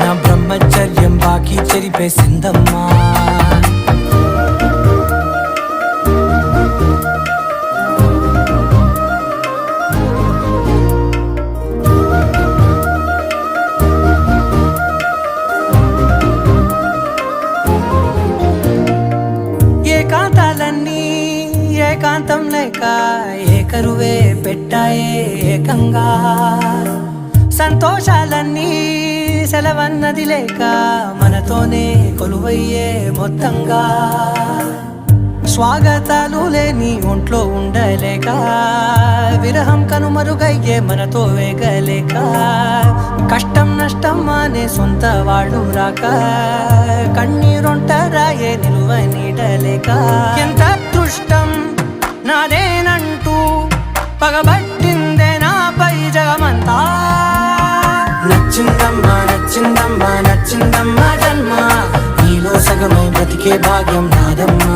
నా బ్రహ్మచర్యం బాకీ చెరిపేసిందమ్మా. ఏకాంతాలన్నీ ఏకాంతం లేక ఏకరువే పెట్టాయే ఏకంగా. సంతోషాలన్నీ సెలవన్నది లేక మనతోనే కొలువయ్యే మొత్తంగా. స్వాగతాలు లేని ఒంట్లో ఉండలేక విరహం కనుమరుగయ్యే మనతో వేగలేక. కష్టం నష్టం అనే సొంత వాడు రాక కన్నీరొంటరాయే నిలువ నీడలేక. ఎంత అదృష్టం నాదేనంటూ పగబట్టిందే నాపై జగమంతా. నచ్చిందమ్మా నచ్చిందమ్మా నచ్చిందమ్మా జన్మ, నీలో సగమై బ్రతికే భాగ్యం నాదమ్మా.